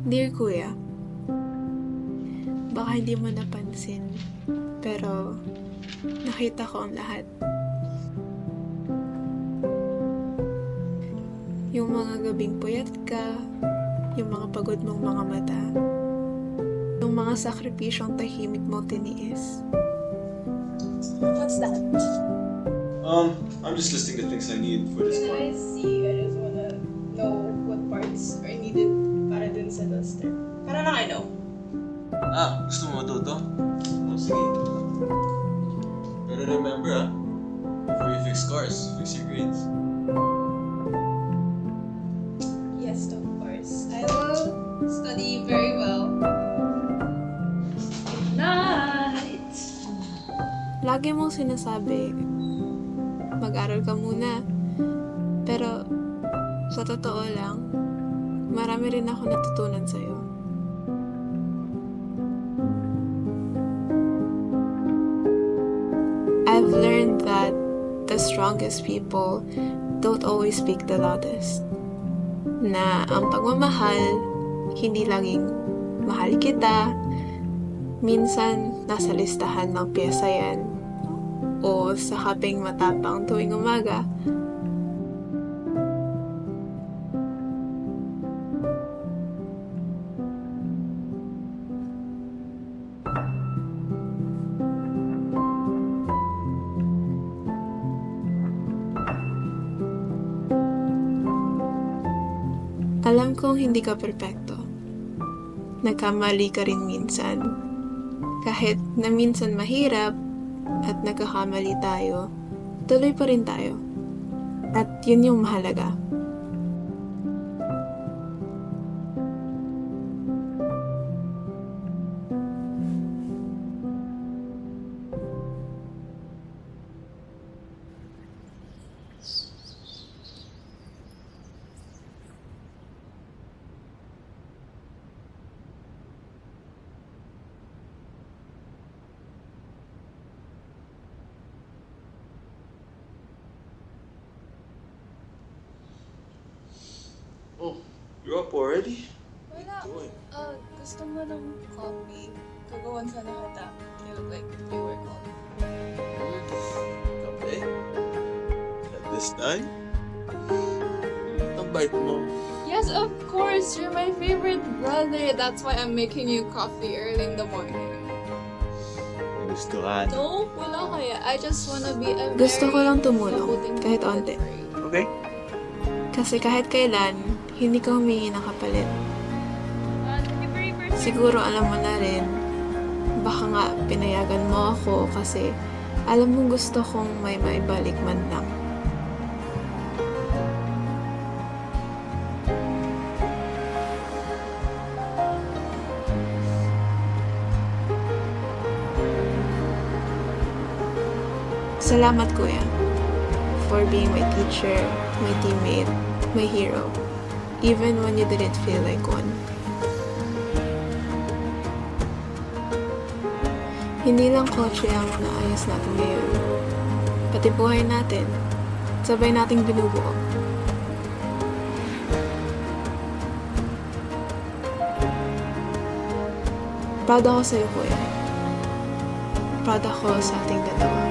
Dear Kuya, baka hindi mo napansin, pero nakita ko ang lahat. Yung mga gabing puyat ka, yung mga pagod mong mga mata, yung mga sakripisyong tahimik mo tiniis. What's that? I'm just listing the things I need for this Can I one. see? I just wanna know what parts are needed para dun sa duster. Para lang I know. Gusto mo matuto? Sige. Pero remember before you fix cars, fix your grades. Yes, of course. I will study very well. Good night! Lagi mong sinasabi, mag-aral ka muna. Pero, sa totoo lang, marami rin ako natutunan sa'yo. I've learned that the strongest people don't always speak the loudest. Na ang pagmamahal, hindi laging mahal kita, minsan nasa listahan ng pyesa yan, o sa kaping matapang tuwing umaga. Alam kong hindi ka perpekto. Nagkamali ka rin minsan. Kahit na minsan mahirap at nagkakamali tayo, tuloy pa rin tayo. At yun yung mahalaga. Oh, you're up already? Wala. Doing? Gusto mo ng coffee? Kagawan sana kita. You look like you were coffee. Kape? At this time? Ang bite mo. Yes, of course. You're my favorite brother. That's why I'm making you coffee early in the morning. Gusto ka. No, wala kaya. I just wanna be a Gusto ko lang very tumulong, mabuting kahit kapatid onte. for you. Okay. Kasi kahit kailan, hindi ka humingi ng kapalit. Siguro alam mo na rin, baka nga pinayagan mo ako kasi alam mong gusto kong may maibalik man lang. Salamat, Kuya, for being my teacher, my teammate, my hero, even when you didn't feel like one. Hindi lang kotse ang naayos natin ngayon, pati buhay natin, sabay nating binubuo. Proud ako sa'yo, Kuya. Proud ako sa ating dalawa.